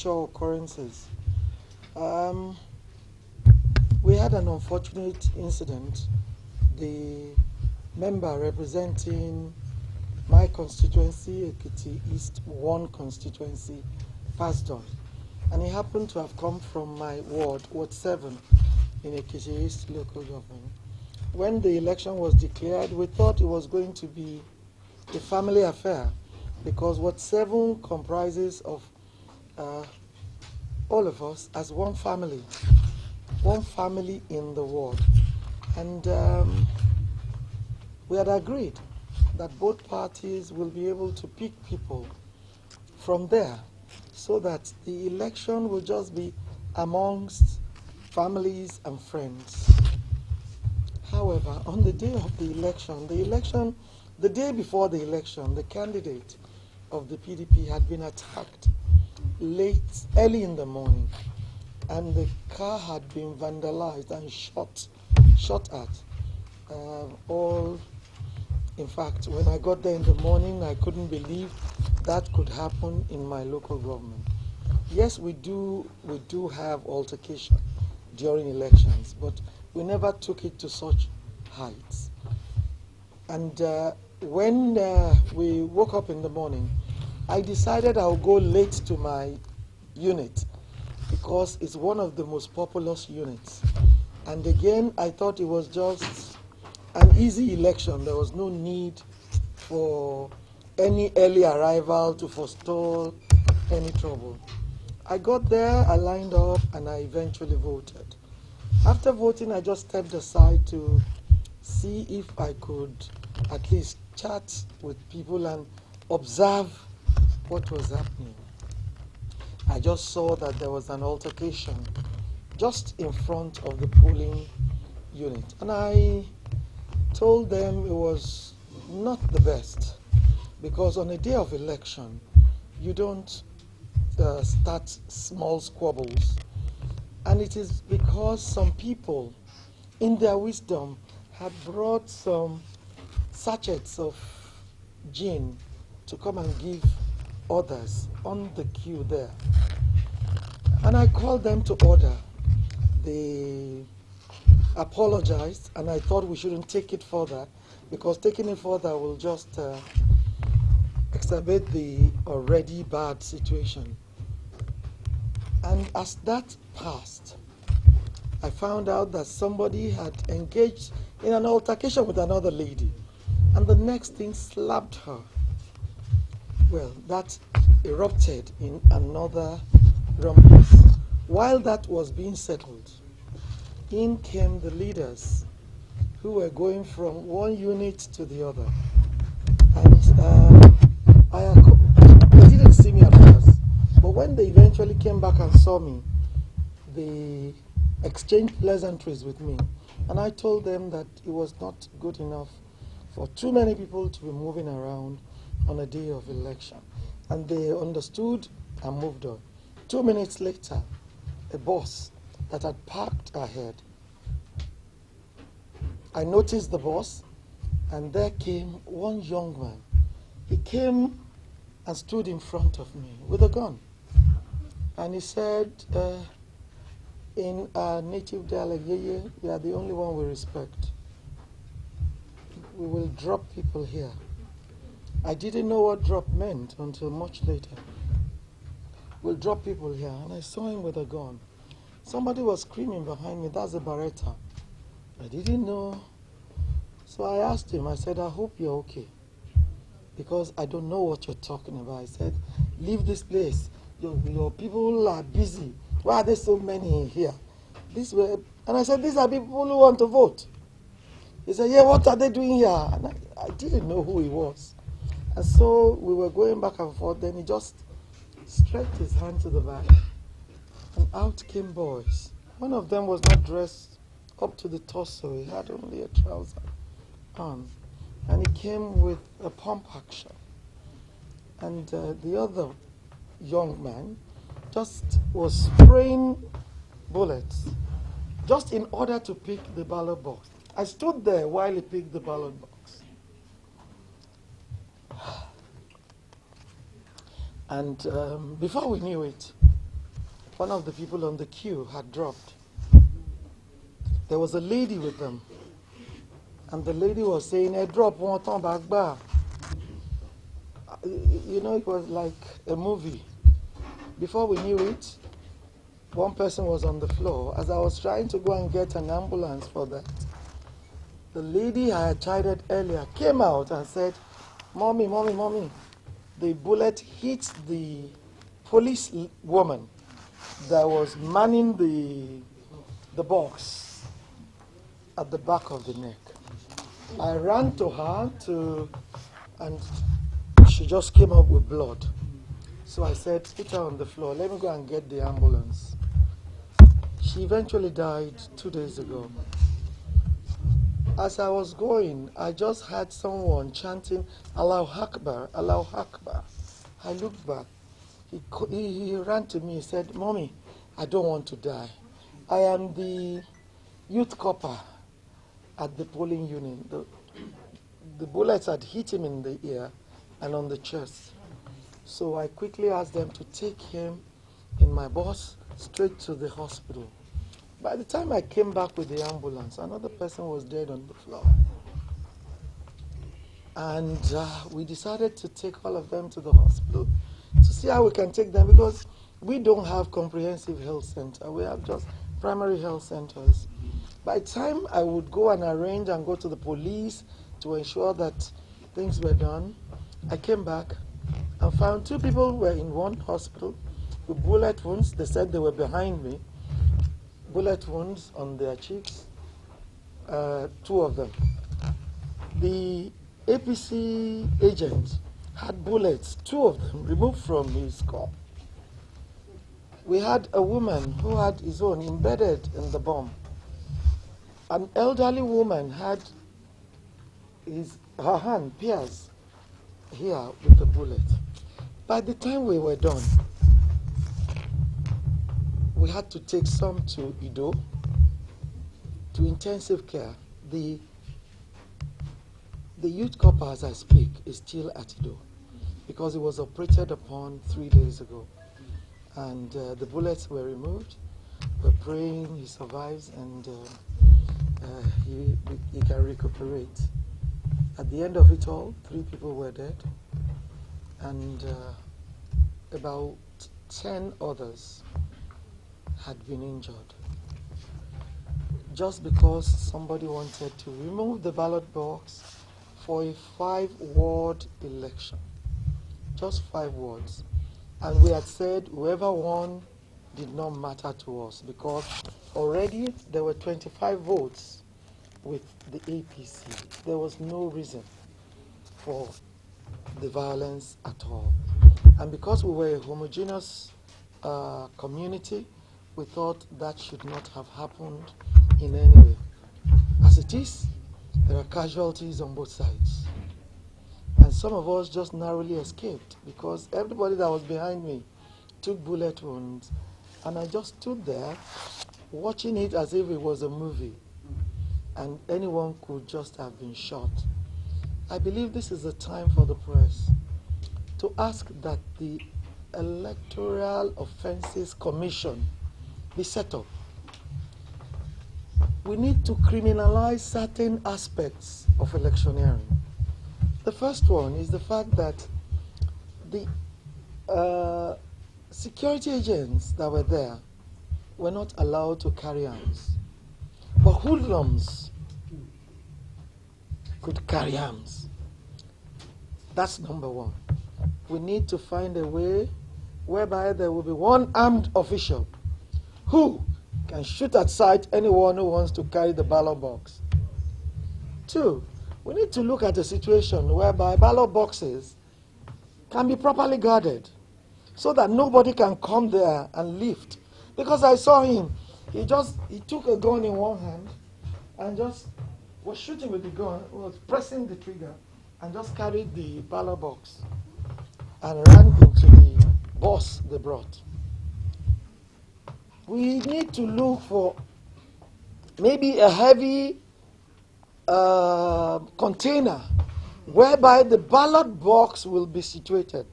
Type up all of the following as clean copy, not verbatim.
occurrences. Um, we had an unfortunate incident. The member representing my constituency, Ekiti East 1 constituency, passed on. And he happened to have come from my ward, Ward 7, in Ekiti East local government. When the election was declared, we thought it was going to be a family affair because Ward 7 comprises of uh, all of us as one family in the ward. And we had agreed that both parties will be able to pick people from there so that the election will just be amongst families and friends. However, on the day of the election, the day before the election, the candidate of the PDP had been attacked early in the morning, and the car had been vandalized and shot at. All, in fact, when I got there in the morning, I couldn't believe that could happen in my local government. Yes, we do have altercation during elections, but we never took it to such heights. And when we woke up in the morning, I decided I'll go late to my unit because it's one of the most populous units. And again, I thought it was just an easy election. There was no need for any early arrival to forestall any trouble. I got there, I lined up, and I eventually voted. After voting, I just stepped aside to see if I could at least chat with people and observe what was happening. I just saw that there was an altercation just in front of the polling unit. And I told them it was not the best because on a day of election, you don't start small squabbles. And it is because some people, in their wisdom, had brought some sachets of gin to come and give others on the queue there. And I called them to order. They apologized, and I thought we shouldn't take it further because taking it further will just exacerbate the already bad situation. And as that passed, I found out that somebody had engaged in an altercation with another lady, and the next thing slapped her. Well, that erupted in another rumpus. While that was being settled, in came the leaders who were going from one unit to the other. And they didn't see me at first, but when they eventually came back and saw me, they exchanged pleasantries with me. And I told them that it was not good enough for too many people to be moving around on a day of election. And they understood and moved on. 2 minutes later, a bus that had parked ahead, I noticed the bus, and there came one young man. He came and stood in front of me with a gun. And he said, in our native dialect, "Yeye, you are the only one we respect. We will drop people here." I didn't know what drop meant until much later. "We'll drop people here." And I saw him with a gun. Somebody was screaming behind me, "That's a Beretta." I didn't know. So I asked him, I said, "I hope you're okay, because I don't know what you're talking about." I said, "Leave this place. Your people are busy. Why are there so many here?" And I said, "These are people who want to vote." He said, "Yeah, what are they doing here?" And I didn't know who he was. And so we were going back and forth. Then he just stretched his hand to the back, and out came boys. One of them was not dressed up to the torso. He had only a trouser on. And he came with a pump action. And the other young man just was spraying bullets just in order to pick the ballot box. I stood there while he picked the ballot box. And before we knew it, one of the people on the queue had dropped. There was a lady with them, and the lady was saying, "I drop one time back bar." You know, it was like a movie. Before we knew it, one person was on the floor. As I was trying to go and get an ambulance for that, the lady I had chided earlier came out and said, "Mommy, mommy, mommy." The bullet hit the police woman that was manning the box at the back of the neck. I ran to her and she just came up with blood. So I said, "Put her on the floor. Let me go and get the ambulance." She eventually died 2 days ago. As I was going, I just heard someone chanting, "Allahu Akbar, Allahu Akbar." I looked back. He ran to me and said, "Mommy, I don't want to die. I am the youth copper at the polling unit." The bullets had hit him in the ear and on the chest. So I quickly asked them to take him in my bus straight to the hospital. By the time I came back with the ambulance, another person was dead on the floor. And we decided to take all of them to the hospital to see how we can take them, because we don't have comprehensive health center. We have just primary health centers. By the time I would go and arrange and go to the police to ensure that things were done, I came back and found 2 people were in one hospital with bullet wounds. They said they were behind me. Bullet wounds on their cheeks, 2 of them. The APC agent had bullets, 2 of them, removed from his skull. We had a woman who had his own embedded in the bomb. An elderly woman had her hand pierced here with the bullet. By the time we were done, we had to take some to Ido, to intensive care. The youth copper, as I speak, is still at Ido because he was operated upon 3 days ago. And the bullets were removed. We're praying he survives and he can recuperate. At the end of it all, 3 people were dead and about 10 others had been injured. Just because somebody wanted to remove the ballot box for a 5-ward election. Just 5 wards. And we had said whoever won did not matter to us because already there were 25 votes with the APC. There was no reason for the violence at all. And because we were a homogeneous community, we thought that should not have happened in any way. As it is, there are casualties on both sides. And some of us just narrowly escaped because everybody that was behind me took bullet wounds. And I just stood there watching it as if it was a movie. And anyone could just have been shot. I believe this is the time for the press to ask that the Electoral Offences Commission be set up. We need to criminalize certain aspects of electioneering. The first one is the fact that the security agents that were there were not allowed to carry arms. But hoodlums could carry arms. That's number one. We need to find a way whereby there will be one armed official who can shoot at sight anyone who wants to carry the ballot box. 2, we need to look at a situation whereby ballot boxes can be properly guarded so that nobody can come there and lift. Because I saw him, he took a gun in one hand and just was shooting with the gun, was pressing the trigger and just carried the ballot box and ran into the bus they brought. We need to look for maybe a heavy container whereby the ballot box will be situated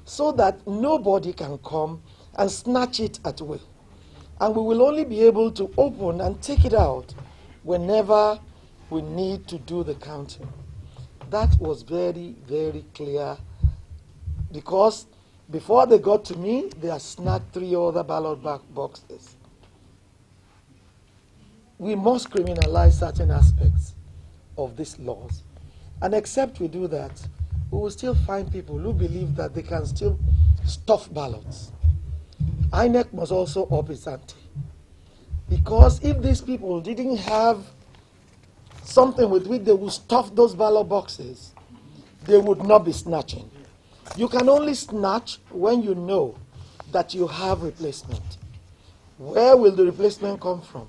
so that nobody can come and snatch it at will. And we will only be able to open and take it out whenever we need to do the counting. That was very, very clear, because before they got to me, they had snagged 3 other ballot boxes. We must criminalize certain aspects of these laws. And except we do that, we will still find people who believe that they can still stuff ballots. INEC must also up its ante. Because if these people didn't have something with which they would stuff those ballot boxes, they would not be snatching. You can only snatch when you know that you have replacement. Where will the replacement come from?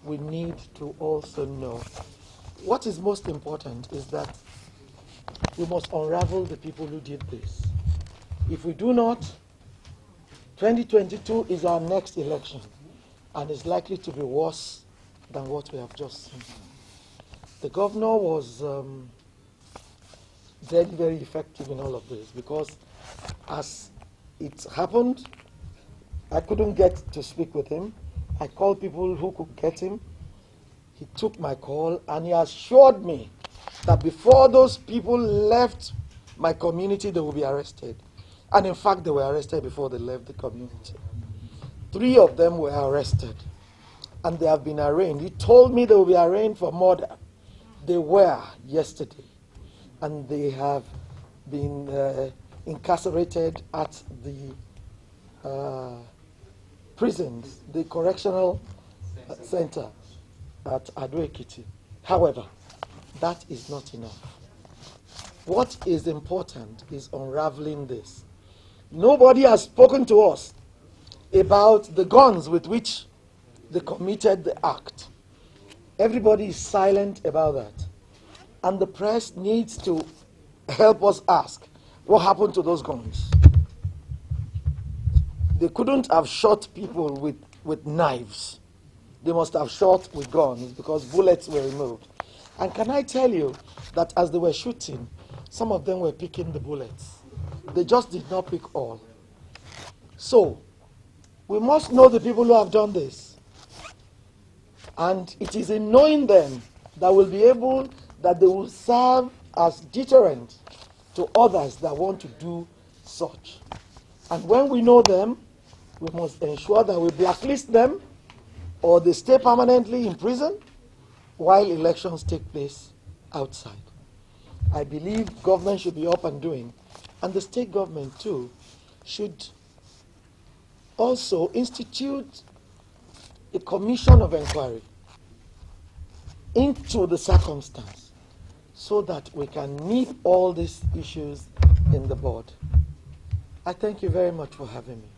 We need to also know. What is most important is that we must unravel the people who did this. If we do not, 2022 is our next election, and it's likely to be worse than what we have just seen. The governor was very, very effective in all of this, because as it happened, I couldn't get to speak with him. I called people who could get him. He took my call, and he assured me that before those people left my community, they will be arrested. And in fact, they were arrested before they left the community. 3 of them were arrested, and they have been arraigned. He told me they will be arraigned for murder. They were yesterday, and they have been incarcerated at the prisons, the correctional center at Ado-Ekiti. However, that is not enough. What is important is unraveling this. Nobody has spoken to us about the guns with which they committed the act. Everybody is silent about that. And the press needs to help us ask, what happened to those guns? They couldn't have shot people with knives. They must have shot with guns, because bullets were removed. And can I tell you that as they were shooting, some of them were picking the bullets. They just did not pick all. So, we must know the people who have done this. And it is in knowing them that they will serve as deterrent to others that want to do such. And when we know them, we must ensure that we blacklist them, or they stay permanently in prison while elections take place outside. I believe government should be up and doing, and the state government too should also institute a commission of inquiry into the circumstance, so that we can nip all these issues in the bud. I thank you very much for having me.